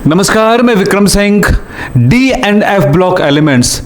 नमस्कार, मैं Vikram Singh. D and F block elements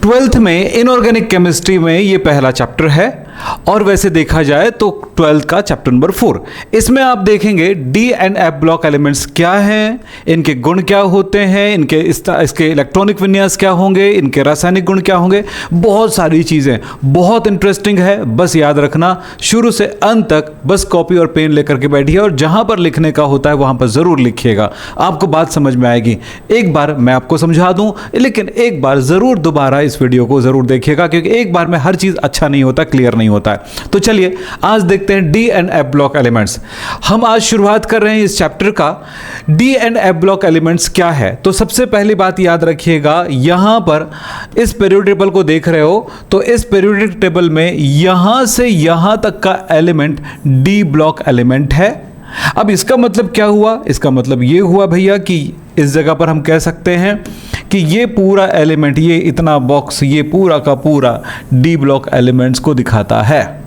12th में इनऑर्गेनिक केमिस्ट्री में ये पहला चैप्टर है और वैसे देखा जाए तो 12th का चैप्टर नंबर 4। इसमें आप देखेंगे D and F block elements क्या हैं, इनके गुण क्या होते हैं, इसके इलेक्ट्रॉनिक विन्यास क्या होंगे, इनके रासायनिक गुण क्या होंगे, बहुत सारी चीज़ें। बहुत इंटरेस्टिंग है, बस याद रखना शुरू से अंत तक बस कॉपी और पेन लेकर के बैठिए और जहाँ पर लिखने का होता है वहाँ पर ज़रूर लिखिएगा, आपको बात समझ में आएगी। एक बार मैं आपको समझा दूँ, लेकिन एक बार ज़रूर दोबारा इस वीडियो को ज़रूर देखिएगा, क्योंकि एक बार में हर चीज़ अच्छा नहीं होता, क्लियर नहीं होता है। तो चलिए आज देखते हैं D and F block elements. हम आज शुरुआत कर रहे हैं इस चैप्टर का। D and F block elements क्या है, तो सबसे पहली बात याद रखिएगा, यहां पर इस पीरियोडिक टेबल को देख रहे हो तो इस पीरियोडिक टेबल में यहां से यहां तक का एलिमेंट डी ब्लॉक एलिमेंट है। अब इसका मतलब क्या हुआ? इसका मतलब ये हुआ भैया कि इस जगह पर हम कह सकते हैं कि ये पूरा एलिमेंट, ये इतना बॉक्स, ये पूरा का पूरा डी ब्लॉक एलिमेंट्स को दिखाता है,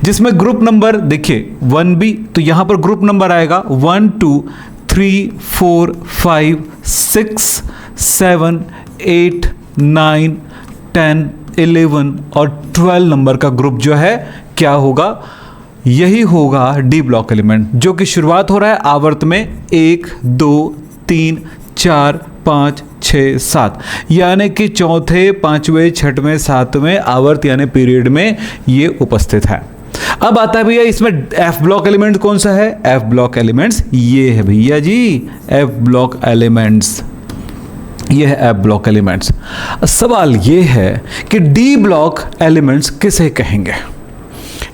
जिसमें ग्रुप नंबर देखिए 1b, तो यहां पर ग्रुप नंबर आएगा 1 2 3 4 5 6 7 8 9 10 11 और 12 नंबर का ग्रुप जो है क्या होगा? यही होगा डी ब्लॉक एलिमेंट, जो कि शुरुआत हो रहा है आवर्त में 1 2 3 4 5 6 7, यानी कि चौथे, पांचवें, छठवें, सातवें आवर्त यानी पीरियड में ये उपस्थित है। अब आता है भैया इसमें एफ ब्लॉक एलिमेंट कौन सा है? एफ ब्लॉक एलिमेंट्स ये है भैया जी, एफ ब्लॉक एलिमेंट्स, ये है एफ ब्लॉक एलिमेंट्स। सवाल ये है कि डी ब्लॉक एलिमेंट्स किसे कहेंगे?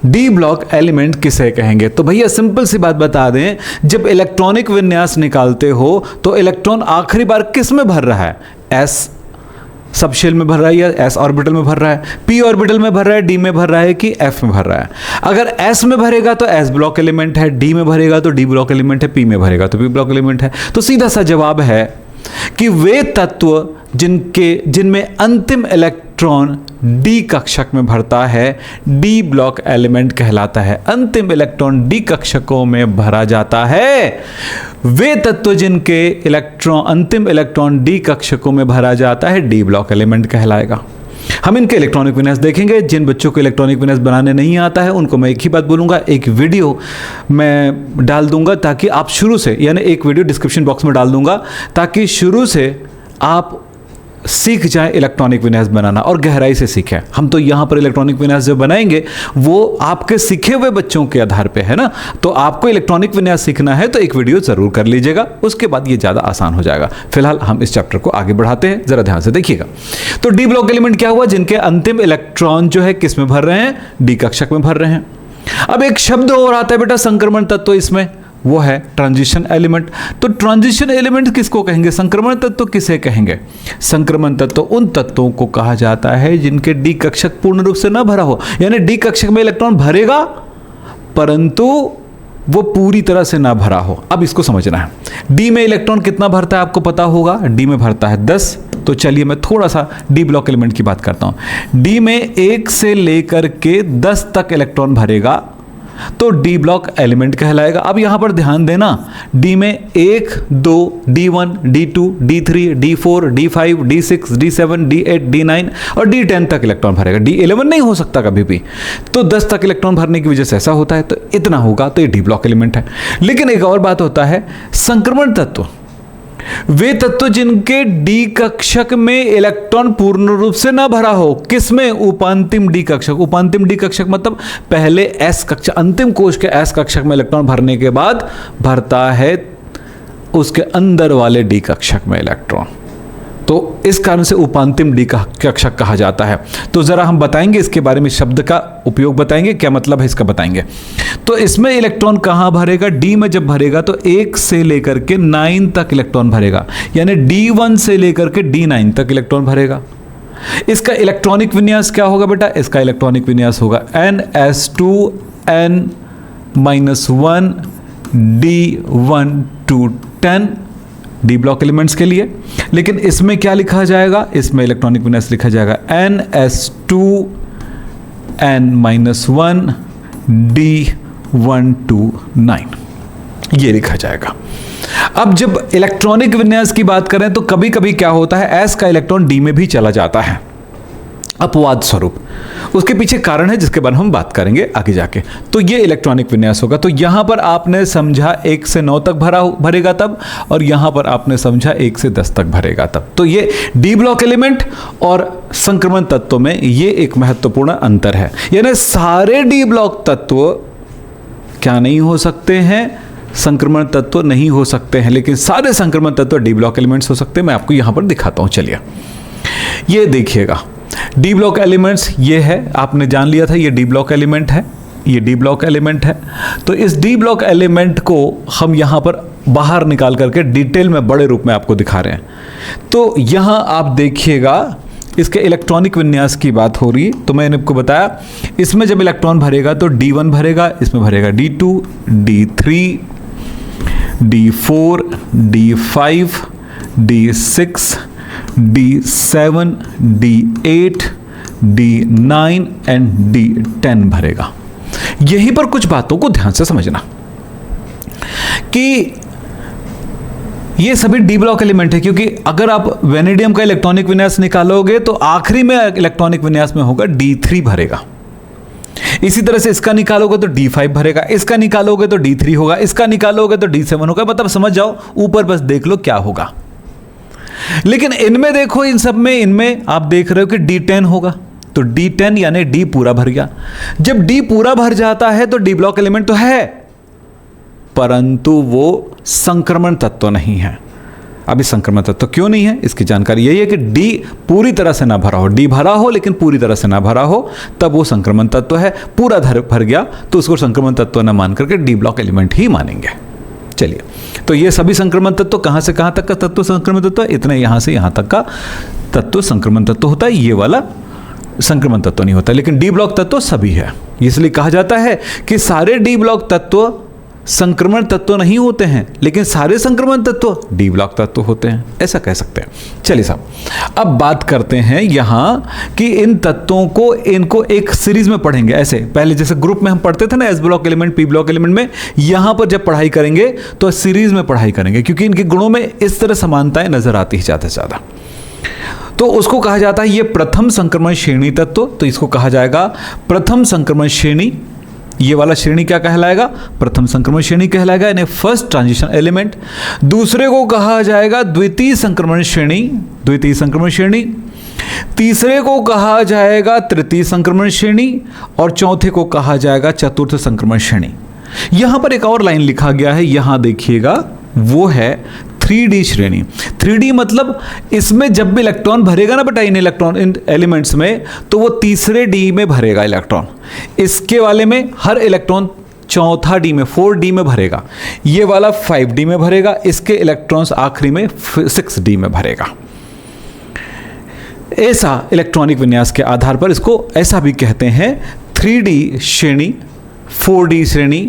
डी ब्लॉक एलिमेंट किसे कहेंगे? तो भैया सिंपल सी बात बता दें, जब इलेक्ट्रॉनिक विन्यास निकालते हो तो इलेक्ट्रॉन आखिरी बार किस में भर रहा है? एस सबशेल में भर रहा है या एस ऑर्बिटल में भर रहा है? पी ऑर्बिटल में भर रहा है, डी में भर रहा है कि एफ में भर रहा है? अगर एस में भरेगा तो एस ब्लॉक एलिमेंट है, डी में भरेगा तो डी ब्लॉक एलिमेंट है, पी में भरेगा तो पी ब्लॉक एलिमेंट है। तो सीधा सा जवाब है कि वे तत्व जिनमें अंतिम इलेक्ट्रॉन डी कक्षक में भरता है, डी ब्लॉक एलिमेंट कहलाता है। अंतिम इलेक्ट्रॉन डी कक्षकों में भरा जाता है, वे तत्व जिनके अंतिम इलेक्ट्रॉन डी कक्षकों में भरा जाता है, डी ब्लॉक एलिमेंट कहलाएगा। हम इनके इलेक्ट्रॉनिक विन्यास देखेंगे। जिन बच्चों को इलेक्ट्रॉनिक विन्यास बनाने नहीं आता है उनको मैं एक ही बात बोलूँगा, एक वीडियो मैं डाल दूंगा ताकि आप शुरू से, यानी एक वीडियो डिस्क्रिप्शन बॉक्स में डाल दूंगा ताकि शुरू से आप सीख जाएं इलेक्ट्रॉनिक विन्यास बनाना और गहराई से सीखें। हम तो यहाँ पर इलेक्ट्रॉनिक विन्यास जो बनाएंगे वो आपके सीखे हुए बच्चों के आधार पे है ना, तो आपको इलेक्ट्रॉनिक विन्यास सीखना है तो एक वीडियो जरूर कर लीजिएगा, उसके बाद ये ज़्यादा आसान हो जाएगा। फिलहाल हम इस चैप्टर को आगे बढ़ाते हैं, जरा ध्यान से देखिएगा। तो डी ब्लॉक एलिमेंट क्या हुआ? जिनके अंतिम इलेक्ट्रॉन जो है किस में भर रहे हैं? डी कक्षक में भर रहे हैं। अब एक शब्द और आता है बेटा संक्रमण तत्व, इसमें वो है ट्रांजिशन एलिमेंट। तो ट्रांजिशन एलिमेंट किसको कहेंगे? संक्रमण तत्व किसे कहेंगे? संक्रमण तत्व उन तत्वों को कहा जाता है जिनके डी कक्षक पूर्ण रूप से ना भरा हो, यानी डी कक्षक में इलेक्ट्रॉन भरेगा परंतु वो पूरी तरह से ना भरा हो। अब इसको समझना है, डी में इलेक्ट्रॉन कितना भरता है आपको पता होगा, डी में भरता है 10। तो चलिए मैं थोड़ा सा डी ब्लॉक एलिमेंट की बात करता हूं। डी में 1 से लेकर के 10 तक इलेक्ट्रॉन भरेगा तो डी ब्लॉक एलिमेंट कहलाएगा। अब यहां पर ध्यान देना, डी में 1 2 D1 D2 D3 D4 D5 D6 D7 D8 D9 और D10 तक इलेक्ट्रॉन भरेगा। D11 नहीं हो सकता कभी भी, तो 10 तक इलेक्ट्रॉन भरने की वजह से ऐसा होता है, तो इतना होगा तो ये डी ब्लॉक एलिमेंट है। लेकिन एक और बात होता है, संक्रमण तत्व वे तत्व जिनके डी कक्षक में इलेक्ट्रॉन पूर्ण रूप से ना भरा हो। किसमें? उपांतिम डी कक्षक। उपांतिम डी कक्षक मतलब पहले एस कक्षक, अंतिम कोश के एस कक्षक में इलेक्ट्रॉन भरने के बाद भरता है उसके अंदर वाले डी कक्षक में इलेक्ट्रॉन, तो इस कारण से उपांतिम डी कक्षक कहा जाता है। तो जरा हम बताएंगे इसके बारे में, शब्द का उपयोग बताएंगे, क्या मतलब है इसका बताएंगे। तो इसमें इलेक्ट्रॉन कहां भरेगा? डी में जब भरेगा तो 1 से लेकर के 9 तक इलेक्ट्रॉन भरेगा, यानी D1 से लेकर के D9 तक इलेक्ट्रॉन भरेगा। इसका इलेक्ट्रॉनिक विन्यास क्या होगा बेटा? इसका इलेक्ट्रॉनिक विन्यास होगा NS2N-1 D1 to 10 D block elements के लिए। लेकिन इसमें क्या लिखा जाएगा? इसमें इलेक्ट्रॉनिक विन्यास लिखा जाएगा NS2N-1 D1 to 9, ये लिखा जाएगा। अब जब इलेक्ट्रॉनिक विन्यास की बात करें तो कभी कभी क्या होता है, S का इलेक्ट्रॉन D में भी चला जाता है अपवाद स्वरूप। उसके पीछे कारण है जिसके बारे में हम बात करेंगे आगे जाके। तो ये इलेक्ट्रॉनिक विन्यास होगा। तो यहां पर आपने समझा 1 से 9 तक भरेगा तब, और यहां पर आपने समझा 1 से 10 तक भरेगा तब। तो ये डी ब्लॉक एलिमेंट और संक्रमण तत्व में ये एक महत्वपूर्ण अंतर है। यानी सारे डी ब्लॉक तत्व क्या नहीं हो सकते हैं, संक्रमण तत्व नहीं हो सकते हैं, लेकिन सारे संक्रमण तत्व डी ब्लॉक एलिमेंट्स हो सकते हैं। मैं आपको यहां पर दिखाता हूं, चलिए ये देखिएगा। डी ब्लॉक एलिमेंट्स ये है, आपने जान लिया था ये डी ब्लॉक एलिमेंट है, ये डी ब्लॉक एलिमेंट है। तो इस डी ब्लॉक एलिमेंट को हम यहां पर बाहर निकाल करके डिटेल में बड़े रूप में आपको दिखा रहे हैं। तो यहां आप देखिएगा इसके इलेक्ट्रॉनिक विन्यास की बात हो रही, तो मैंने आपको बताया इसमें जब इलेक्ट्रॉन भरेगा तो D1 भरेगा, इसमें भरेगा D2, D3, D4, D5, D6, D7, D8, D9 and D10 भरेगा। यहीं पर कुछ बातों को ध्यान से समझना कि ये सभी डी ब्लॉक एलिमेंट है, क्योंकि अगर आप वेनेडियम का इलेक्ट्रॉनिक विन्यास निकालोगे तो आखिरी में इलेक्ट्रॉनिक विन्यास में होगा D3 भरेगा। इसी तरह से इसका निकालोगे तो D5 भरेगा, इसका निकालोगे तो D3 होगा, इसका निकालोगे तो D7 होगा। मतलब समझ जाओ, ऊपर बस देख लो क्या होगा। लेकिन इनमें देखो, इन सब में इनमें आप देख रहे हो कि D10 होगा। तो D10 यानी D पूरा भर गया। जब D पूरा भर जाता है तो डी ब्लॉक एलिमेंट तो है, परंतु वो संक्रमण तत्व नहीं है। अभी संक्रमण तत्व क्यों नहीं है, इसकी जानकारी यही है कि D पूरी तरह से ना भरा हो, D भरा हो लेकिन पूरी तरह से ना भरा हो, तब वो संक्रमण तत्व है। पूरा भर गया तो उसको संक्रमण तत्व ना मान करके डी ब्लॉक एलिमेंट ही मानेंगे। चलिए, तो ये सभी संक्रमण तत्व कहां से कहां तक का तत्व संक्रमण तत्व है, इतने यहां से यहां तक का तत्व संक्रमण तत्व होता है। ये वाला संक्रमण तत्व नहीं होता, लेकिन डी ब्लॉक तत्व सभी है। इसलिए कहा जाता है कि सारे डी ब्लॉक तत्व संक्रमण तत्व नहीं होते हैं, लेकिन सारे संक्रमण तत्व डी ब्लॉक तत्व होते हैं, ऐसा कह सकते हैं। चलिए साहब, अब बात करते हैं यहां कि इन तत्वों को इनको एक सीरीज में पढ़ेंगे। ऐसे पहले जैसे ग्रुप में हम पढ़ते थे ना, S block element, P block element में, यहां पर जब पढ़ाई करेंगे तो सीरीज में पढ़ाई करेंगे, क्योंकि इनके गुणों में इस तरह समानताएं नजर आती है ज्यादा से ज्यादा। तो उसको कहा जाता है ये प्रथम संक्रमण श्रेणी तत्व। तो इसको कहा जाएगा प्रथम संक्रमण श्रेणी। ये वाला श्रेणी क्या कहलाएगा, प्रथम संक्रमण श्रेणी कहलाएगा, यानी फर्स्ट ट्रांजिशन एलिमेंट। दूसरे को कहा जाएगा द्वितीय संक्रमण श्रेणी, द्वितीय संक्रमण श्रेणी। तीसरे को कहा जाएगा तृतीय संक्रमण श्रेणी, और चौथे को कहा जाएगा चतुर्थ संक्रमण श्रेणी। यहां पर एक और लाइन लिखा गया है, यहां देखिएगा, वो है 3D श्रेणी। 3D मतलब इसमें जब भी इलेक्ट्रॉन भरेगा ना बेटा, इन इलेक्ट्रॉन इन एलिमेंट्स में, तो वो तीसरे D में भरेगा इलेक्ट्रॉन। इसके वाले में हर इलेक्ट्रॉन चौथा D में 4D में भरेगा, ये वाला 5D में भरेगा, इसके इलेक्ट्रॉन्स आखिरी में 6D में भरेगा। ऐसा इलेक्ट्रॉनिक विन्यास के आधार पर इसको ऐसा भी कहते हैं 3D श्रेणी, 4D श्रेणी,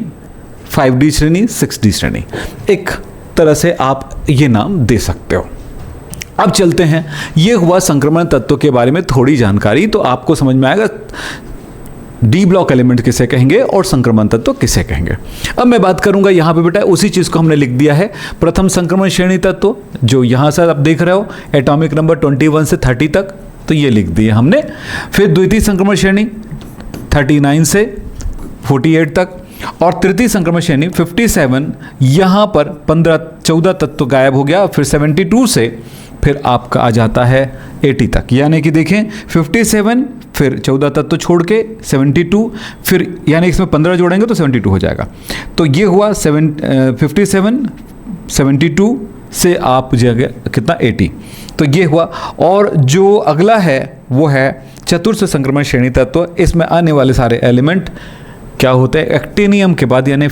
5D श्रेणी, 6D श्रेणी। एक तरह से आप ये नाम दे सकते हो। अब चलते हैं, ये हुआ संक्रमण तत्व के बारे में थोड़ी जानकारी, तो आपको समझ में आएगा डी ब्लॉक एलिमेंट किसे कहेंगे और संक्रमण तत्व किसे कहेंगे। अब मैं बात करूंगा यहां पे बेटा, उसी चीज को हमने लिख दिया है, प्रथम संक्रमण श्रेणी तत्व, जो यहां से आप देख रहे हो एटॉमिक नंबर 21 से 30 तक, तो ये लिख दिए हमने। फिर द्वितीय संक्रमण श्रेणी 39 से 48 तक, और तृतीय संक्रमण श्रेणी 57, यहां पर 14 तत्व गायब हो गया। फिर 72 से फिर आपका आ जाता है 80 तक, यानी कि देखें 57, फिर 14 तत्व छोड़ के 72, फिर यानी इसमें 15 जोड़ेंगे तो 72 हो जाएगा। तो ये हुआ 57, 72 से आप जगह कितना 80, तो ये हुआ। और जो अगला है वो है चतुर्थ संक्रमण श्रेणी तत्व। इसमें आने वाले सारे एलिमेंट क्या होते हैं, एक्टिनियम के बाद यानी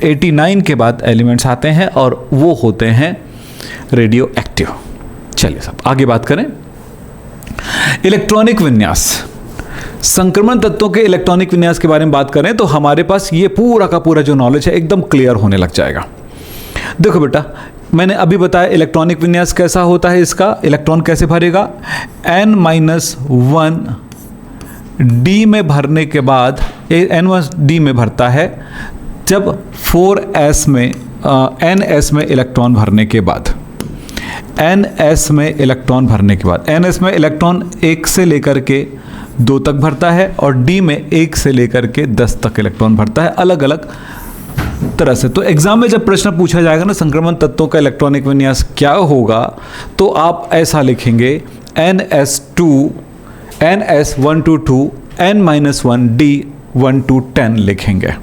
89 के बाद एलिमेंट्स आते हैं, और वो होते हैं रेडियो एक्टिव। चलिए साहब आगे बात करें। इलेक्ट्रॉनिक विन्यास, संक्रमण तत्वों के इलेक्ट्रॉनिक विन्यास के बारे में बात करें तो हमारे पास ये पूरा का पूरा जो नॉलेज है एकदम क्लियर होने लग जाएगा। देखो बेटा, मैंने अभी बताया इलेक्ट्रॉनिक विन्यास कैसा होता है, इसका इलेक्ट्रॉन कैसे भरेगा, n-1 D में भरने के बाद n1 D में भरता है, जब 4s में NS में इलेक्ट्रॉन भरने के बाद, NS में इलेक्ट्रॉन भरने के बाद, NS में इलेक्ट्रॉन 1 से लेकर के 2 तक भरता है और D में 1 से लेकर के 10 तक इलेक्ट्रॉन भरता है, अलग अलग तरह से। तो एग्जाम में जब प्रश्न पूछा जाएगा ना संक्रमण तत्वों का इलेक्ट्रॉनिक विन्यास क्या होगा, तो आप ऐसा लिखेंगे NS2 NS1 to 2 N-1 D 1 to 10 लिखेंगे।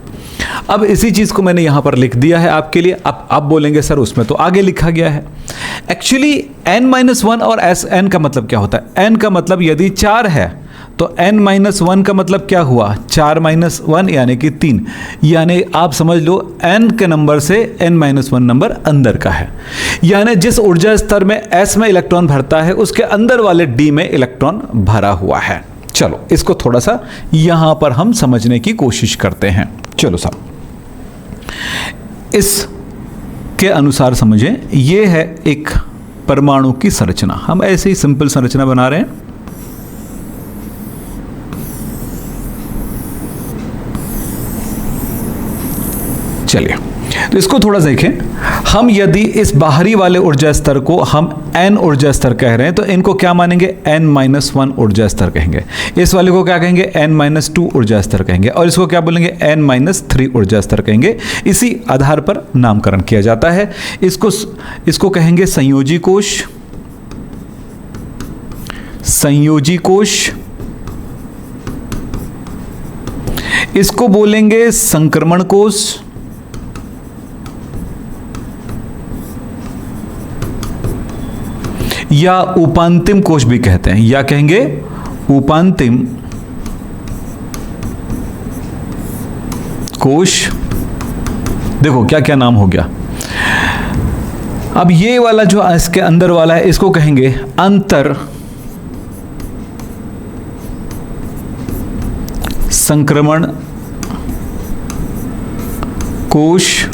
अब इसी चीज़ को मैंने यहाँ पर लिख दिया है आपके लिए। अब आप बोलेंगे सर उसमें तो आगे लिखा गया है। एक्चुअली N-1 और N का मतलब क्या होता है? N का मतलब यदि 4 है तो N-1 का मतलब क्या हुआ? 4 - 1 यानी कि 3, यानी आप समझ लो N के नंबर से N-1 नंबर अंदर का है, यानी जिस ऊर्जा स्तर में S में इलेक्ट्रॉन भरता है उसके अंदर वाले D में इलेक्ट्रॉन भरा हुआ है। चलो इसको थोड़ा सा यहां पर हम समझने की कोशिश करते हैं। चलो साहब, इस के अनुसार समझें, ये है एक परमाणु की संरचना। हम ऐसे ही सिंपल संरचना बना रहे हैं। चलिए तो इसको थोड़ा देखें। हम यदि इस बाहरी वाले ऊर्जा स्तर को हम N ऊर्जा स्तर कह रहे हैं तो इनको क्या मानेंगे? N-1 ऊर्जा स्तर कहेंगे। इस वाले को क्या कहेंगे? N-2 ऊर्जा स्तर कहेंगे। और इसको क्या बोलेंगे? N-3 ऊर्जा स्तर कहेंगे। इसी आधार पर नामकरण किया जाता है। इसको कहेंगे संयोजी कोश, संयोजी कोश। इसको बोलेंगे संक्रमण कोश, या उपांतिम कोश भी कहते हैं, या कहेंगे उपांतिम कोश। देखो क्या क्या नाम हो गया। अब ये वाला जो इसके अंदर वाला है इसको कहेंगे अंतर संक्रमण कोश।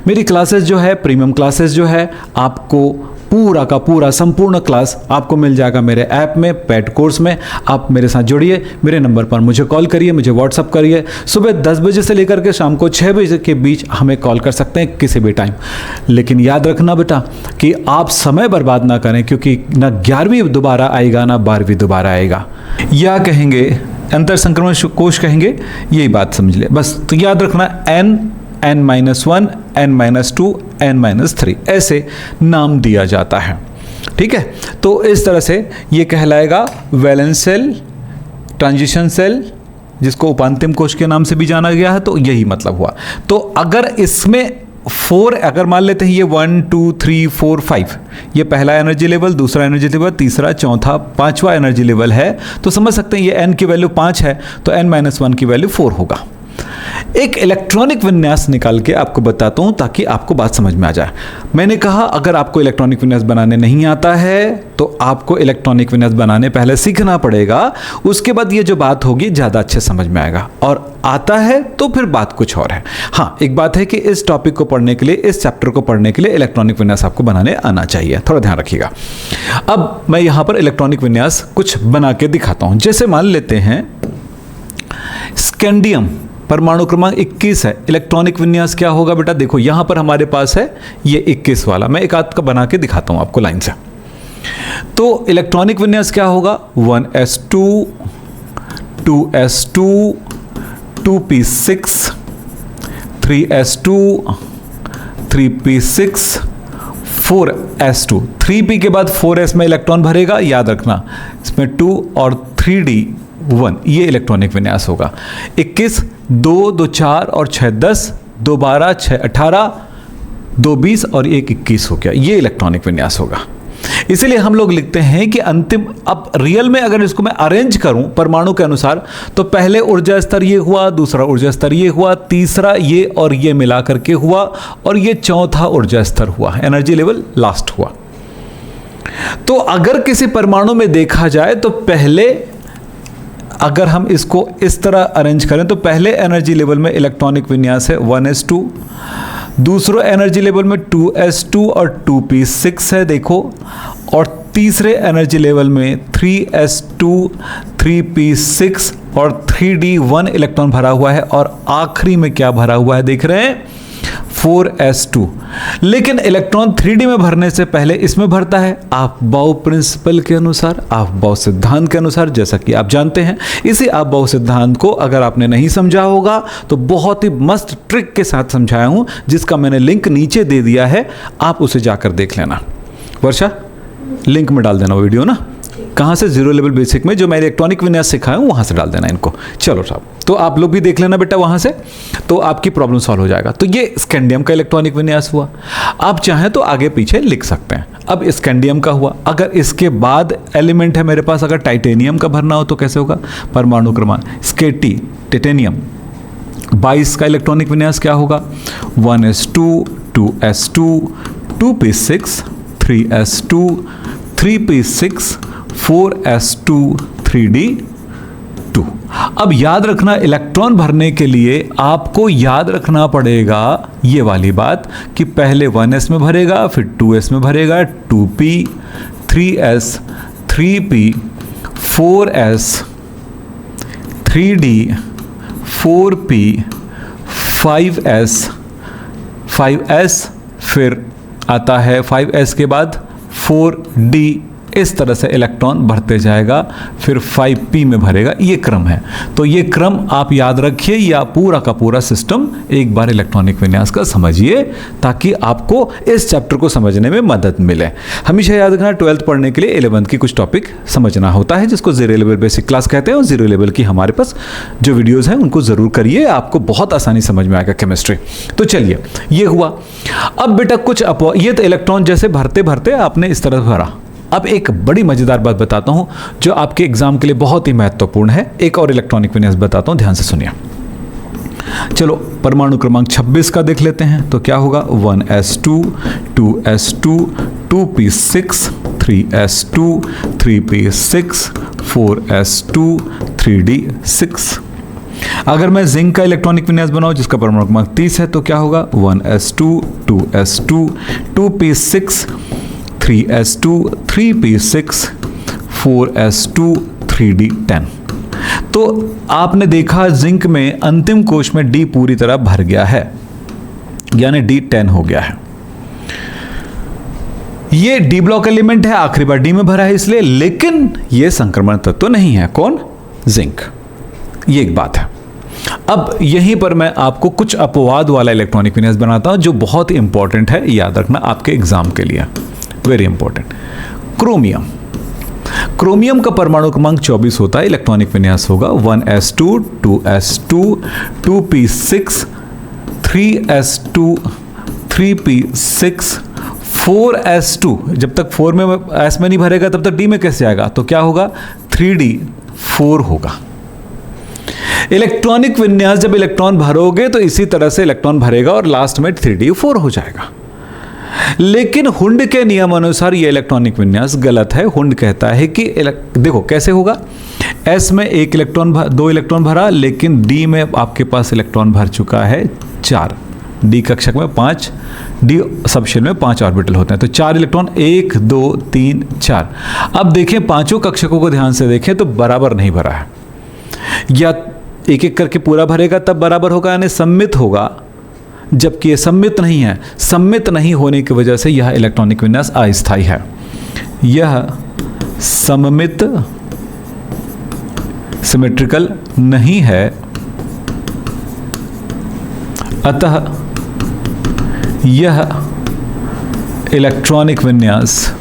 मेरी क्लासेस जो है, प्रीमियम क्लासेस जो है, आपको पूरा का पूरा संपूर्ण क्लास आपको मिल जाएगा मेरे ऐप में, पेड कोर्स में। आप मेरे साथ जुड़िए, मेरे नंबर पर मुझे कॉल करिए, मुझे व्हाट्सअप करिए। सुबह 10 बजे से लेकर के शाम को 6 बजे के बीच हमें कॉल कर सकते हैं किसी भी टाइम। लेकिन याद रखना बेटा कि आप समय बर्बाद ना करें, क्योंकि ना 11वीं दोबारा आएगा ना 12वीं दोबारा आएगा। या कहेंगे अंतर संक्रमण कोश कहेंगे, यही बात समझ ले बस। तो याद रखना N-1, N-2, N-3 ऐसे नाम दिया जाता है। ठीक है, तो इस तरह से ये कहलाएगा वैलेंस सेल, ट्रांजिशन सेल, जिसको उपांतिम कोश के नाम से भी जाना गया है। तो यही मतलब हुआ। तो अगर इसमें 4, अगर मान लेते हैं ये 1 2 3 4 5, ये पहला एनर्जी लेवल, दूसरा एनर्जी लेवल, तीसरा, चौथा, 5वां एनर्जी लेवल है, तो समझ सकते हैं ये N की वैल्यू 5 है तो N-1 की वैल्यू 4 होगा। एक इलेक्ट्रॉनिक विन्यास निकाल के आपको बताता हूं ताकि आपको बात समझ में आ जाए। मैंने कहा अगर आपको इलेक्ट्रॉनिक विन्यास बनाने नहीं आता है तो आपको इलेक्ट्रॉनिक विन्यास बनाने पहले सीखना पड़ेगा, उसके बाद ये जो बात होगी ज़्यादा अच्छे समझ में आएगा। और आता है तो फिर बात कुछ और है। हाँ, एक बात है कि इस टॉपिक को पढ़ने के लिए, इस चैप्टर को पढ़ने के लिए इलेक्ट्रॉनिक विन्यास आपको बनाने आना चाहिए, थोड़ा ध्यान रखिएगा। अब मैं यहाँ पर इलेक्ट्रॉनिक विन्यास कुछ बना के दिखाता हूँ। जैसे मान लेते हैं स्कैंडियम परमाणु क्रमांक 21 है। इलेक्ट्रॉनिक विन्यास क्या होगा बेटा? देखो यहां पर हमारे पास है ये 21 वाला, मैं एक आध का बना के दिखाता हूं आपको लाइन से। तो इलेक्ट्रॉनिक विन्यास क्या होगा? 1s2 2s2 2p6 3s2 3p6 4s2। 3p के बाद 4s में इलेक्ट्रॉन भरेगा, याद रखना इसमें 2 और 3d1, ये इलेक्ट्रॉनिक विन्यास होगा। 21 2 2 4 और 6 10 2 12 6 18 2 20 और 1 21 हो गया, ये इलेक्ट्रॉनिक विन्यास होगा। इसीलिए हम लोग लिखते हैं कि अंतिम, अब रियल में अगर इसको मैं अरेंज करूं परमाणु के अनुसार, तो पहले ऊर्जा स्तर ये हुआ, दूसरा ऊर्जा स्तर ये हुआ, तीसरा ये और ये मिला करके हुआ, और ये चौथा ऊर्जा स्तर हुआ, एनर्जी लेवल लास्ट हुआ। तो अगर किसी परमाणु में देखा जाए तो पहले अगर हम इसको इस तरह अरेंज करें तो पहले एनर्जी लेवल में इलेक्ट्रॉनिक विन्यास है 1s2, दूसरे एनर्जी लेवल में 2s2 और 2p6 है देखो, और तीसरे एनर्जी लेवल में 3s2 3p6 और 3d1 इलेक्ट्रॉन भरा हुआ है, और आखिरी में क्या भरा हुआ है देख रहे हैं? 4s2। लेकिन इलेक्ट्रॉन 3D में भरने से पहले इसमें भरता है अफबाउ प्रिंसिपल के अनुसार, अफबाउ सिद्धांत के अनुसार, जैसा कि आप जानते हैं। इसी अफबाउ सिद्धांत को अगर आपने नहीं समझा होगा तो बहुत ही मस्त ट्रिक के साथ समझाया हूं, जिसका मैंने लिंक नीचे दे दिया है, आप उसे जाकर देख लेना। वर्षा, लिंक में डाल देना वो वीडियो ना, कहाँ से, जीरो लेवल बेसिक में जो मैं इलेक्ट्रॉनिक विन्यास सिखाया हूँ वहाँ से डाल देना इनको। चलो साहब, तो आप लोग भी देख लेना बेटा वहाँ से, तो आपकी प्रॉब्लम सॉल्व हो जाएगा। तो ये स्कैंडियम का इलेक्ट्रॉनिक विन्यास हुआ। आप चाहें तो आगे पीछे लिख सकते हैं। अब स्कैंडियम का हुआ, अगर इसके बाद एलिमेंट है मेरे पास, अगर टाइटेनियम का भरना हो तो कैसे होगा, परमाणु क्रमांक स्केटी टाइटेनियम 22 का इलेक्ट्रॉनिक विन्यास क्या होगा, 1s2 2s2 2p6 3s2 3p6 4s2 3d2। अब याद रखना, इलेक्ट्रॉन भरने के लिए आपको याद रखना पड़ेगा ये वाली बात कि पहले 1s में भरेगा, फिर 2s में भरेगा, 2p 3s 3p 4s 3d 4p 5s 5s, फिर आता है 5s के बाद 4d। इस तरह से इलेक्ट्रॉन भरते जाएगा, फिर 5p में भरेगा। ये क्रम है, तो ये क्रम आप याद रखिए, या पूरा का पूरा सिस्टम एक बार इलेक्ट्रॉनिक विन्यास का समझिए, ताकि आपको इस चैप्टर को समझने में मदद मिले। हमेशा याद रखना, 12th पढ़ने के लिए 11th की कुछ टॉपिक समझना होता है, जिसको जीरो लेवल बेसिक क्लास कहते हैं। और जीरो लेवल की हमारे पास जो वीडियोज़ हैं उनको ज़रूर करिए, आपको बहुत आसानी समझ में आएगा केमिस्ट्री। तो चलिए, ये हुआ। अब बेटा कुछ ये तो इलेक्ट्रॉन जैसे भरते भरते आपने इस तरह भरा। अब एक बड़ी मजेदार बात बताता हूं जो आपके एग्जाम के लिए बहुत ही महत्वपूर्ण है। एक और इलेक्ट्रॉनिक विन्यास बताता हूं, ध्यान से सुनिए। चलो परमाणु क्रमांक 26 का देख लेते हैं, तो क्या होगा, 1s2 2s2 2p6 3s2 3p6 4s2 3d6। अगर मैं जिंक का इलेक्ट्रॉनिक विन्यास बनाऊं जिसका परमाणु क्रमांक 30 है, तो क्या होगा, 1s2 2s2 2p6 3s2 3p6 4s2 3d10। तो आपने देखा जिंक में अंतिम कोश में D पूरी तरह भर गया है, यानी D10 हो गया है। ये D ब्लॉक एलिमेंट है, आखिरी बार D में भरा है इसलिए, लेकिन ये संक्रमण तत्व तो नहीं है। कौन, जिंक। ये एक बात है। अब यहीं पर मैं आपको कुछ अपवाद वाला इलेक्ट्रॉनिक विन्यास बनाता हूं जो बहुत ही इंपॉर्टेंट है, याद रखना आपके एग्जाम के लिए, वेरी इंपॉर्टेंट। क्रोमियम, क्रोमियम का परमाणु क्रमांक 24 होता है, इलेक्ट्रॉनिक विन्यास होगा 1s2 2s2 2p6 3s2 3p6 4s2। जब तक 4 में s में नहीं भरेगा तब तक D में कैसे आएगा, तो क्या होगा, 3d4 होगा। इलेक्ट्रॉनिक विन्यास जब इलेक्ट्रॉन भरोगे तो इसी तरह से इलेक्ट्रॉन भरेगा और लास्ट में 3d4 हो जाएगा। लेकिन हुंड के नियम अनुसार यह इलेक्ट्रॉनिक विन्यास गलत है। हुंड कहता है कि देखो कैसे होगा, S में दो इलेक्ट्रॉन भरा, लेकिन D में आपके पास इलेक्ट्रॉन भर चुका है 4, D कक्षक में 5, D सबशेल में 5 ऑर्बिटल होते हैं, तो 4 इलेक्ट्रॉन 1 2 3 4। अब देखें पांचों कक्षकों को ध्यान से देखें तो बराबर नहीं भरा है, या एक एक करके पूरा भरेगा तब बराबर होगा, यानी सममित होगा, जबकि ये सममित नहीं है। सममित नहीं होने की वजह से यह इलेक्ट्रॉनिक विन्यास अस्थायी है। यह सममित सिमेट्रिकल नहीं है, अतः यह इलेक्ट्रॉनिक विन्यास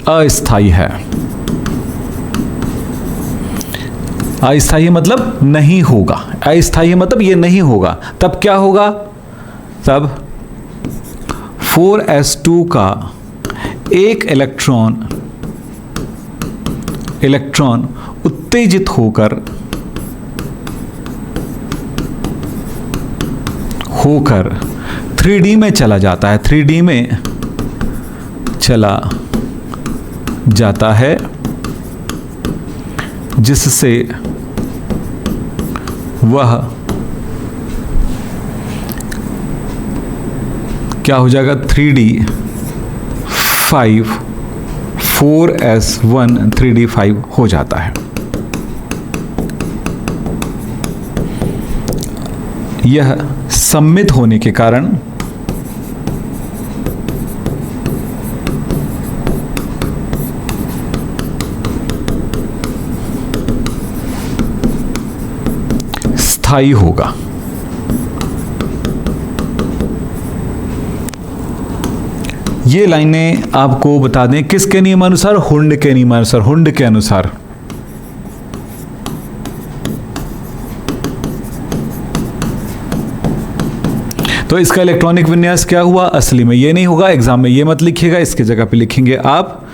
अस्थायी है। अस्थायी मतलब नहीं होगा, अस्थायी मतलब ये नहीं होगा। तब क्या होगा, तब 4s2 का एक इलेक्ट्रॉन उत्तेजित होकर 3D में चला जाता है, 3D में चला जाता है, जिससे वह क्या हो जाएगा, 3d5 4s1 3d5 हो जाता है। यह सम्मित होने के कारण स्थायी होगा। ये लाइनें आपको बता दें किसके नियमानुसार? हुंड के नियमानुसार, हुंड के अनुसार। तो इसका इलेक्ट्रॉनिक विन्यास क्या हुआ? असली में ये नहीं होगा, एग्जाम में ये मत लिखिएगा, इसके जगह पे लिखेंगे आप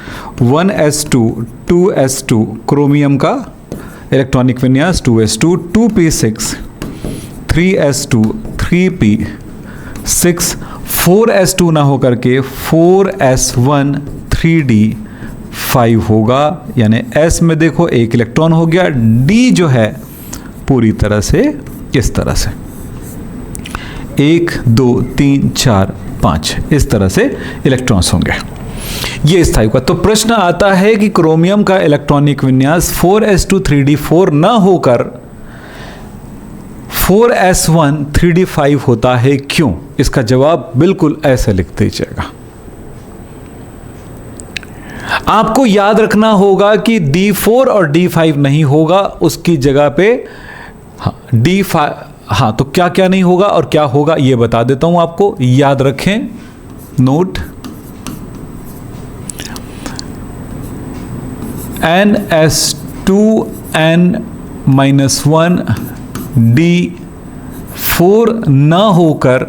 1s2 2s2 क्रोमियम का इलेक्ट्रॉनिक विन्यास 2s2 2p6 3s2 3p6 4s2 ना होकर के 4s1 3d5 होगा, यानी s में देखो एक इलेक्ट्रॉन हो गया, d जो है पूरी तरह से इस तरह से 1 2 3 4 5 इस तरह से इलेक्ट्रॉन्स होंगे, ये स्थायी होगा। तो प्रश्न आता है कि क्रोमियम का इलेक्ट्रॉनिक विन्यास 4s2 3d4 ना होकर 4s1 3d5 होता है, क्यों? इसका जवाब बिल्कुल ऐसे लिख दीजिएगा। आपको याद रखना होगा कि d4 और d5 नहीं होगा, उसकी जगह पे d5, हाँ, तो क्या क्या नहीं होगा और क्या होगा ये बता देता हूं आपको, याद रखें, नोट ns2n-1 d4 ना होकर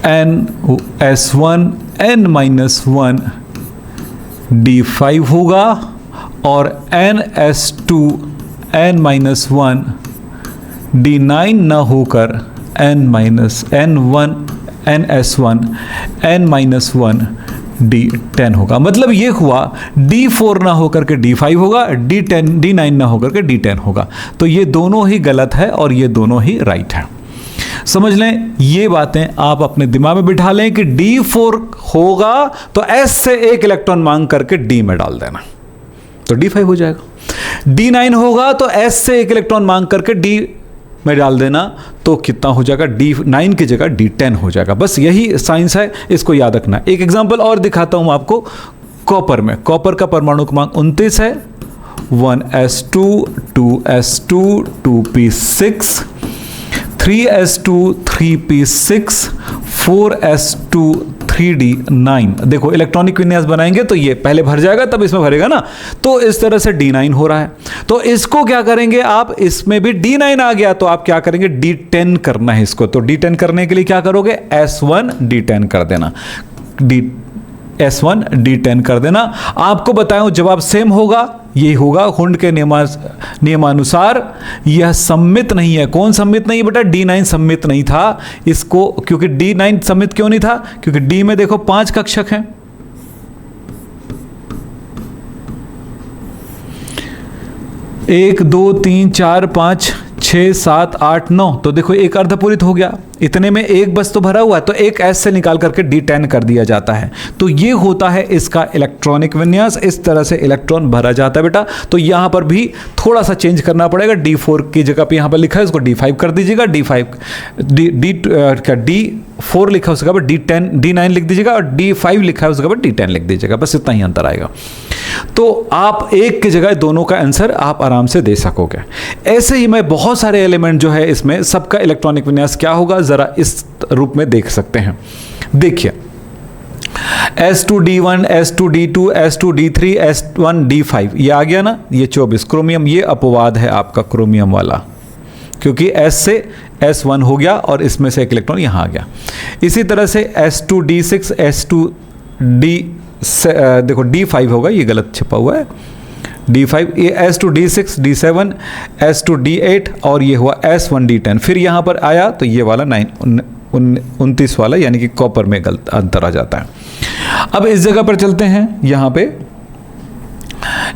ns1 n-1 d5 होगा और ns2 n-1 d9 ना होकर ns1 n-1 d10 होगा। मतलब ये हुआ d4 ना होकर के d5 होगा, d9 ना होकर के d10 होगा। तो ये दोनों ही गलत है और ये दोनों ही राइट है। समझ लें, ये बातें आप अपने दिमाग में बिठा लें कि d4 होगा तो s से एक इलेक्ट्रॉन मांग करके d में डाल देना तो d5 हो जाएगा। d9 होगा तो s से एक इलेक्ट्रॉन मांग करके d में डाल देना तो कितना हो जाएगा? d9 की जगह d10 हो जाएगा। बस यही साइंस है, इसको याद रखना। एक एग्जांपल और दिखाता हूं आपको कॉपर में। कॉपर का परमाणु क्रमांक 29 है, 1s2 2s2 2p6 3s2 3p6 4s2 3d9। देखो इलेक्ट्रॉनिक विन्यास बनाएंगे तो ये पहले भर जाएगा तब इसमें भरेगा ना, तो इस तरह से d9 हो रहा है। तो इसको क्या करेंगे आप, इसमें भी d9 आ गया तो आप क्या करेंगे? d10 करना है इसको। तो d10 करने के लिए क्या करोगे? s1 d10 कर देना, s1 d10 कर देना। आपको बताऊं जवाब सेम होगा, यही होगा। हुंड के नियमानुसार यह सम्मित नहीं है। कौन सम्मित नहीं है बेटा? d9 सम्मित नहीं था इसको, क्योंकि d9 सम्मित क्यों नहीं था? क्योंकि d में देखो 5 कक्षक हैं, 1 2 3 4 5 6 7 8 9, तो देखो एक अर्धपूरित हो गया, इतने में एक बस तो भरा हुआ है, तो एक s से निकाल करके d10 कर दिया जाता है। तो ये होता है इसका इलेक्ट्रॉनिक विन्यास, इस तरह से इलेक्ट्रॉन भरा जाता है बेटा। तो यहां पर भी थोड़ा सा चेंज करना पड़ेगा, d4 की जगह पे यहां पर लिखा है उसको d5 कर दीजिएगा, d4 लिखा है उसका पर d9 लिख दीजिएगा और d5 लिखा है उसका पर d10 लिख दीजिएगा, बस इतना ही अंतर आएगा। तो आप एक की जगह दोनों का आंसर आप आराम से दे सकोगे। ऐसे ही मैं बहुत सारे एलिमेंट जो है इसमें सबका इलेक्ट्रॉनिक विन्यास क्या होगा जरा इस रूप में देख सकते हैं। देखिए s2d1 s2d2 s2d3 s1d5 ये आ गया ना, ये 24 क्रोमियम, ये अपवाद है आपका क्रोमियम वाला, क्योंकि s से s1 हो गया और इसमें से एक इलेक्ट्रॉन यहां आ गया। इसी तरह से s2d6 s2d देखो d5 होगा, ये गलत छपा हुआ है, d5, ये s2d6 d7 s2d8 और ये हुआ s1d10। फिर यहाँ पर आया तो ये वाला 29 वाला, यानी कि कॉपर में गलत अंतर आ जाता है। अब इस जगह पर चलते हैं, यहाँ पे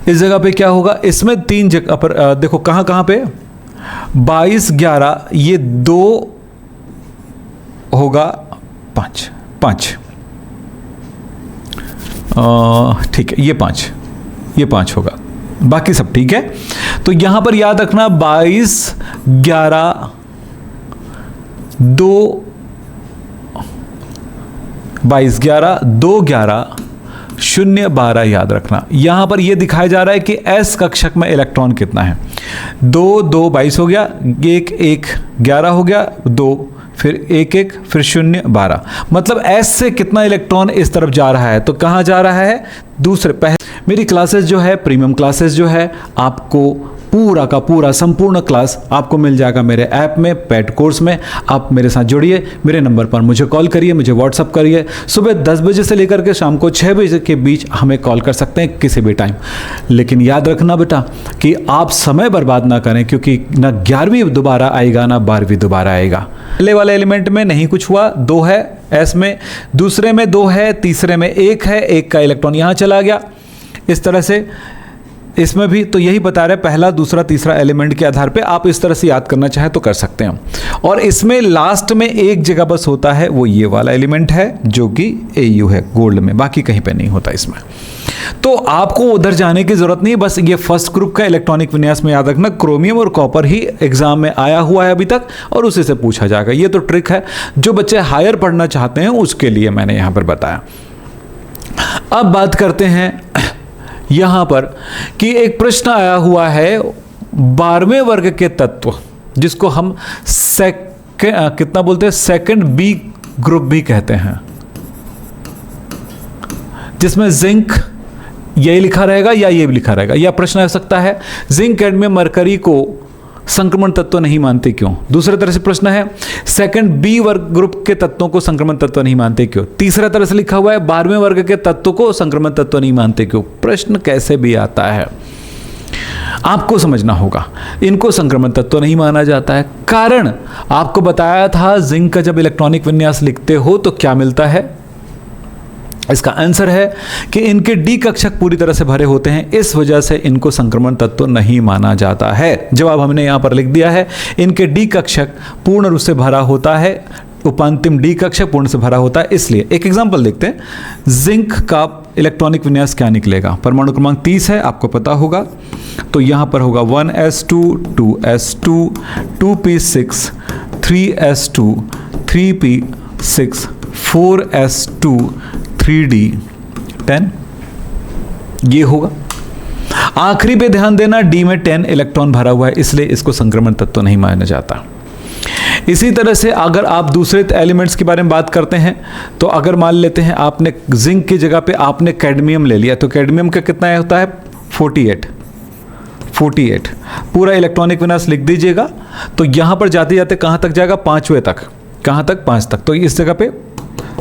इस जगह पे क्या होगा? इसमें 3 जगह पर देखो कहाँ कहाँ पे 22 11 ये 2 होगा 5 ठीक है, ये 5 होगा, बाकी सब ठीक है। तो यहां पर याद रखना 22 11 2 22 11 2 11 0 12 याद रखना। यहां पर यह दिखाया जा रहा है कि एस कक्षक में इलेक्ट्रॉन कितना है। 2 2 22 हो गया, 1 1 11 हो गया, 2 फिर 1 1 फिर 0 12, मतलब एस से कितना इलेक्ट्रॉन इस तरफ जा रहा है। तो कहां जा रहा है, दूसरे। पहले मेरी क्लासेस जो है, प्रीमियम क्लासेस जो है, आपको पूरा का पूरा संपूर्ण क्लास आपको मिल जाएगा मेरे ऐप में, पेड कोर्स में। आप मेरे साथ जुड़िए, मेरे नंबर पर मुझे कॉल करिए, मुझे व्हाट्सअप करिए। सुबह 10 बजे से लेकर के शाम को 6 बजे के बीच हमें कॉल कर सकते हैं किसी भी टाइम। लेकिन याद रखना बेटा कि आप समय बर्बाद ना करें, क्योंकि ना 11वीं दोबारा आएगा ना 12वीं दोबारा आएगा। पहले वाले एलिमेंट में नहीं कुछ हुआ, 2 है एस में, दूसरे में 2 है, तीसरे में 1 है, 1 का इलेक्ट्रॉन यहाँ चला गया। इस तरह से इसमें भी तो यही बता रहे, पहला दूसरा तीसरा एलिमेंट के आधार पे आप इस तरह से याद करना चाहे तो कर सकते हैं। और इसमें लास्ट में एक जगह बस होता है, वो ये वाला एलिमेंट है जो कि AU है गोल्ड में, बाकी कहीं पे नहीं होता इसमें। तो आपको उधर जाने की जरूरत नहीं, बस ये फर्स्ट ग्रुप का इलेक्ट्रॉनिक विन्यास में याद रखना। क्रोमियम और कॉपर ही एग्जाम में आया हुआ है अभी तक, और उसी से पूछा जाएगा। ये तो ट्रिक है, जो बच्चे हायर पढ़ना चाहते हैं उसके लिए मैंने यहां पर बताया। अब बात करते हैं यहां पर कि एक प्रश्न आया हुआ है 12वें वर्ग के तत्व, जिसको हम कितना बोलते हैं, सेकंड बी ग्रुप भी कहते हैं, जिसमें जिंक यही लिखा रहेगा या ये भी लिखा रहेगा। यह प्रश्न आ सकता है, जिंक कैडमियम मरकरी को संक्रमण तत्व नहीं मानते क्यों। दूसरे तरह से प्रश्न है, सेकंड बी वर्ग ग्रुप के तत्वों को संक्रमण तत्व नहीं मानते क्यों। तीसरा तरह से लिखा हुआ है, 12वें वर्ग के तत्वों को संक्रमण तत्व नहीं मानते क्यों। प्रश्न कैसे भी आता है आपको समझना होगा। इनको संक्रमण तत्व नहीं माना जाता है, कारण आपको बताया था, जिंक का जब इलेक्ट्रॉनिक विन्यास लिखते हो तो क्या मिलता है। इसका आंसर है कि इनके डी कक्षक पूरी तरह से भरे होते हैं, इस वजह से इनको संक्रमण तत्व नहीं माना जाता है। जवाब हमने यहां पर लिख दिया है, इनके डी कक्षक पूर्ण रूप से भरा होता है, उपांतिम डी कक्षक पूर्ण से भरा होता है। इसलिए एक एग्जांपल देखते हैं, जिंक का इलेक्ट्रॉनिक विन्यास क्या निकलेगा। परमाणु क्रमांक 30 है, आपको पता होगा। तो यहां पर होगा 1s2 2s2 2p6 3s2 3p6 4s2 3d10, ये होगा। आखिरी पे ध्यान देना, डी में 10 इलेक्ट्रॉन भरा हुआ है, इसलिए इसको संक्रमण तत्व नहीं माना जाता। इसी तरह से अगर आप दूसरे एलिमेंट्स के बारे में बात करते हैं, तो अगर मान लेते हैं आपने जिंक की जगह पे आपने कैडमियम ले लिया, तो कैडमियम का कितना होता है 48 पूरा इलेक्ट्रॉनिक विन्यास लिख दीजिएगा। तो यहां पर जाते जाते कहां तक जाएगा, 5वें तक। कहां तक, 5 तक। तो इस जगह पे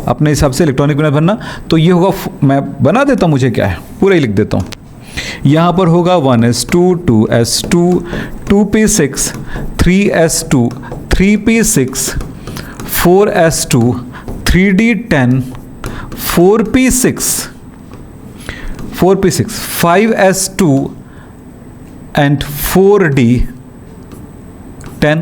अपने हिसाब से इलेक्ट्रॉनिक विन्यास भरना। तो ये होगा, मैं बना देता हूं, मुझे क्या है, पूरा ही लिख देता हूं। यहां पर होगा 1s2 2s2 2p6 3s2 3p6 4s2 3d10 4p6 5s2 and 4d10।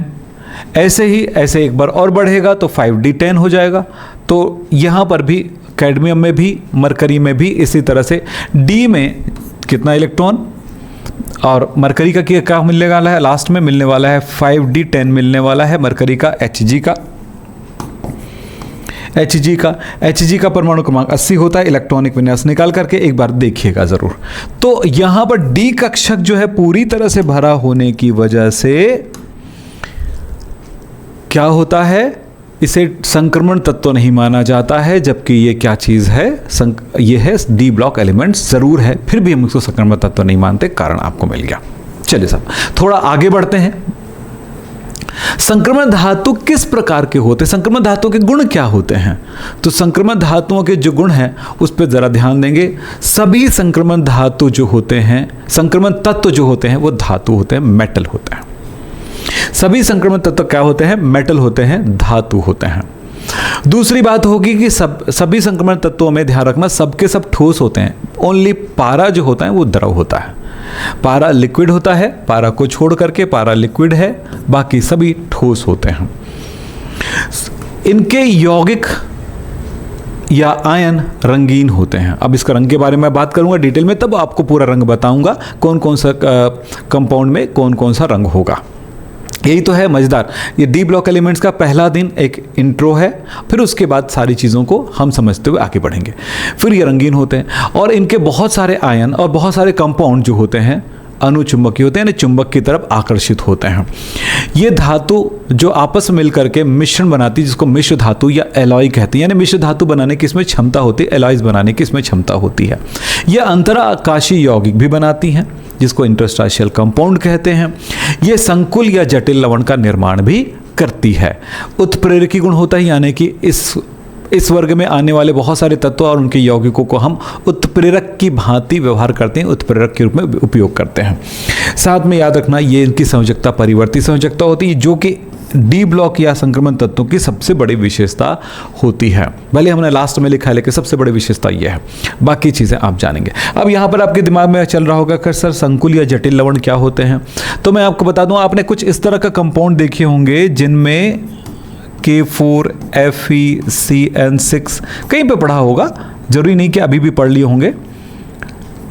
ऐसे ही ऐसे एक बार और बढ़ेगा तो 5d10 हो जाएगा। तो यहाँ पर भी कैडमियम में भी मरकरी में भी इसी तरह से डी में कितना इलेक्ट्रॉन, और मरकरी का क्या मिलने वाला है, लास्ट में मिलने वाला है 5d10 मिलने वाला है मरकरी का। Hg का परमाणु क्रमांक 80 होता है। इलेक्ट्रॉनिक विन्यास निकाल करके एक बार देखिएगा जरूर। तो यहाँ पर डी कक्षक जो है पूरी तरह से भरा होने की वजह से क्या होता है, इसे संक्रमण तत्व नहीं माना जाता है, जबकि ये क्या चीज़ है, ये है डी ब्लॉक एलिमेंट्स जरूर है, फिर भी हम इसको संक्रमण तत्व नहीं मानते, कारण आपको मिल गया। चलिए साहब थोड़ा आगे बढ़ते हैं। संक्रमण धातु किस प्रकार के होते हैं, संक्रमण धातुओं के गुण क्या होते हैं। तो संक्रमण धातुओं के जो गुण हैं उस पर जरा ध्यान देंगे। सभी संक्रमण धातु जो होते हैं, संक्रमण तत्व जो होते हैं वो धातु होते हैं, मेटल होते हैं। सभी संक्रमण तत्व क्या होते हैं, मेटल होते हैं, धातु होते हैं। दूसरी बात होगी कि सभी संक्रमण तत्वों में ध्यान रखना, सबके सब ठोस होते हैं। ओनली पारा जो होता है वो द्रव होता है, पारा लिक्विड होता है, पारा को छोड़ करके पारा लिक्विड है, बाकी सभी ठोस होते हैं। इनके यौगिक या आयन रंगीन होते हैं। अब इसका रंग के बारे में बात करूंगा डिटेल में, तब आपको पूरा रंग बताऊंगा कौन कौन सा कंपाउंड में कौन कौन सा रंग होगा। यही तो है मज़ेदार। ये डी ब्लॉक एलिमेंट्स का पहला दिन एक इंट्रो है, फिर उसके बाद सारी चीज़ों को हम समझते हुए आगे बढ़ेंगे। फिर ये रंगीन होते हैं और इनके बहुत सारे आयन और बहुत सारे कंपाउंड जो होते हैं अनुचुंबकीय होते हैं, यानी चुंबक की तरफ आकर्षित होते हैं। ये धातु जो आपस में मिलकर के मिश्रण बनाती है, जिसको मिश्र धातु या एलॉय कहते हैं, यानी मिश्र धातु बनाने की इसमें क्षमता होती है, एलॉयज बनाने की इसमें क्षमता होती है। ये अंतराकाशीय यौगिक भी बनाती हैं, जिसको इंटरस्टाशियल कंपाउंड कहते हैं। ये संकुल या जटिल लवण का निर्माण भी करती है। उत्प्रेरकी गुण होता है, यानी कि इस वर्ग में आने वाले बहुत सारे तत्व और उनके यौगिकों को हम उत्प्रेरक की भांति व्यवहार करते हैं, उत्प्रेरक के रूप में उपयोग करते हैं। साथ में याद रखना, ये इनकी संयोजकता परिवर्ती संयोजकता होती है, जो कि डी ब्लॉक या संक्रमण तत्वों की सबसे बड़ी विशेषता होती है। भले हमने लास्ट में लिखा है, लेकिन सबसे बड़ी विशेषता यह है, बाकी चीज़ें आप जानेंगे। अब यहाँ पर आपके दिमाग में चल रहा होगा कि सर संकुल या जटिल लवण क्या होते हैं, तो मैं आपको बता दूँ, आपने कुछ इस तरह का कंपाउंड देखे होंगे जिनमें K4FeCN6 कहीं पे पढ़ा होगा, जरूरी नहीं कि अभी भी पढ़ लिए होंगे।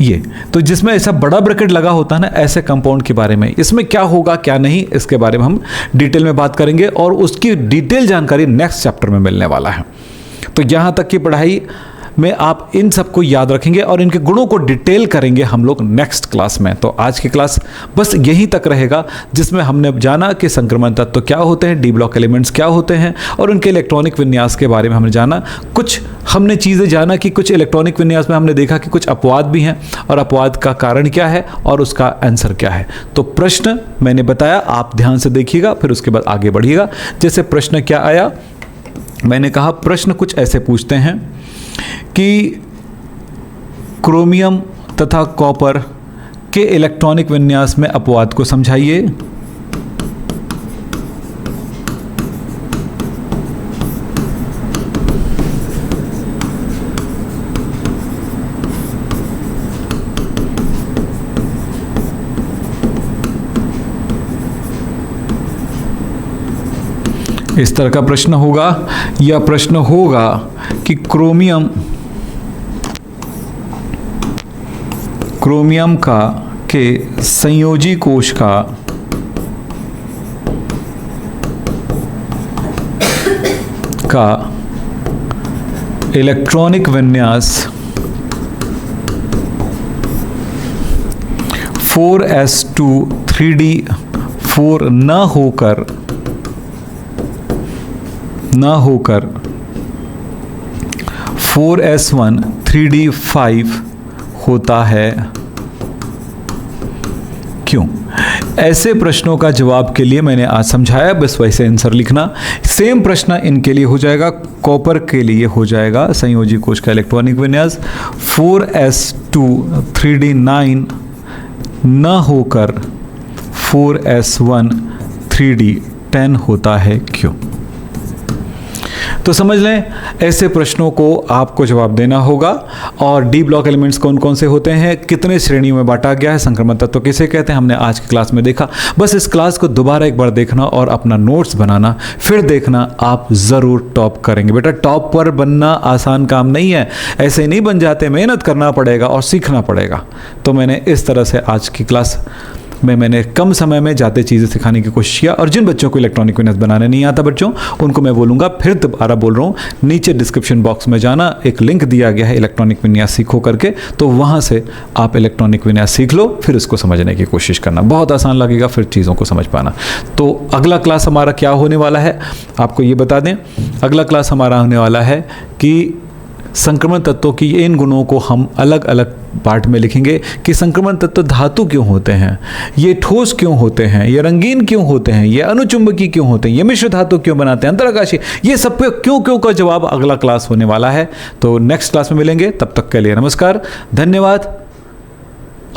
ये तो जिसमें ऐसा बड़ा ब्रैकेट लगा होता है ना, ऐसे कंपाउंड के बारे में, इसमें क्या होगा क्या नहीं, इसके बारे में हम डिटेल में बात करेंगे और उसकी डिटेल जानकारी नेक्स्ट चैप्टर में मिलने वाला है। तो यहाँ तक की पढ़ाई में आप इन सबको याद रखेंगे और इनके गुणों को डिटेल करेंगे हम लोग नेक्स्ट क्लास में। तो आज की क्लास बस यहीं तक रहेगा, जिसमें हमने जाना कि संक्रमण तत्व क्या होते हैं, डी ब्लॉक एलिमेंट्स क्या होते हैं और उनके इलेक्ट्रॉनिक विन्यास के बारे में हमने जाना। कुछ हमने चीज़ें जाना कि कुछ इलेक्ट्रॉनिक विन्यास में हमने देखा कि कुछ अपवाद भी हैं और अपवाद का कारण क्या है और उसका आंसर क्या है। तो प्रश्न मैंने बताया, आप ध्यान से देखिएगा, फिर उसके बाद आगे बढ़िएगा। जैसे प्रश्न क्या आया, मैंने कहा प्रश्न कुछ ऐसे पूछते हैं कि क्रोमियम तथा कॉपर के इलेक्ट्रॉनिक विन्यास में अपवाद को समझाइए। इस तरह का प्रश्न होगा, या प्रश्न होगा कि क्रोमियम का के संयोजी कोश का इलेक्ट्रॉनिक विन्यास 4s2 3d4 न होकर 4s1 3d5 होता है, क्यों? ऐसे प्रश्नों का जवाब के लिए मैंने आज समझाया, बस वैसे आंसर लिखना। सेम प्रश्न इनके लिए हो जाएगा, कॉपर के लिए हो जाएगा संयोजी कोश का इलेक्ट्रॉनिक विन्यास 4s2 3d9 न होकर 4s1 3d10 होता है, क्यों? तो समझ लें, ऐसे प्रश्नों को आपको जवाब देना होगा। और डी ब्लॉक एलिमेंट्स कौन कौन से होते हैं, कितने श्रेणियों में बांटा गया है, संक्रमण तत्व किसे कहते हैं, हमने आज की क्लास में देखा। बस इस क्लास को दोबारा एक बार देखना और अपना नोट्स बनाना, फिर देखना, आप ज़रूर टॉप करेंगे। बेटा टॉप पर बनना आसान काम नहीं है, ऐसे ही नहीं बन जाते, मेहनत करना पड़ेगा और सीखना पड़ेगा। तो मैंने इस तरह से आज की क्लास में मैंने कम समय में ज़्यादा चीज़ें सिखाने की कोशिश किया। और जिन बच्चों को इलेक्ट्रॉनिक विन्यास बनाने नहीं आता बच्चों, उनको मैं बोलूँगा, फिर दोबारा बोल रहा हूँ, नीचे डिस्क्रिप्शन बॉक्स में जाना, एक लिंक दिया गया है इलेक्ट्रॉनिक विन्यास सीखो करके, तो वहाँ से आप इलेक्ट्रॉनिक विन्यास सीख लो, फिर उसको समझने की कोशिश करना, बहुत आसान लगेगा फिर चीज़ों को समझ पाना। तो अगला क्लास हमारा क्या होने वाला है, आपको ये बता दें, अगला क्लास हमारा होने वाला है कि संक्रमण तत्वों की इन गुणों को हम अलग अलग पार्ट में लिखेंगे कि संक्रमण तत्व धातु क्यों होते हैं, ये ठोस क्यों होते हैं, ये रंगीन क्यों होते हैं, ये अनुचुंबकीय क्यों होते हैं, ये मिश्र धातु क्यों बनाते हैं, अंतराकाशीय, ये सब पे क्यों का जवाब अगला क्लास होने वाला है। तो नेक्स्ट क्लास में मिलेंगे, तब तक के लिए नमस्कार, धन्यवाद।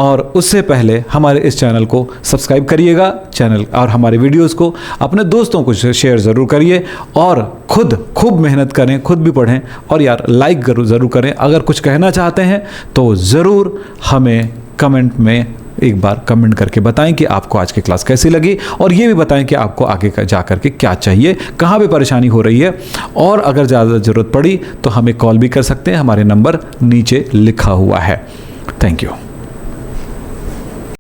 और उससे पहले हमारे इस चैनल को सब्सक्राइब करिएगा चैनल, और हमारे वीडियोस को अपने दोस्तों को शेयर ज़रूर करिए, और खुद खूब मेहनत करें, खुद भी पढ़ें, और यार लाइक ज़रूर करें। अगर कुछ कहना चाहते हैं तो ज़रूर हमें कमेंट में एक बार कमेंट करके बताएं कि आपको आज की क्लास कैसी लगी, और ये भी बताएं कि आपको आगे जा करके क्या चाहिए, कहाँ पे परेशानी हो रही है, और अगर ज़्यादा ज़रूरत पड़ी तो हमें कॉल भी कर सकते हैं। हमारे नंबर नीचे लिखा हुआ है। Thank you.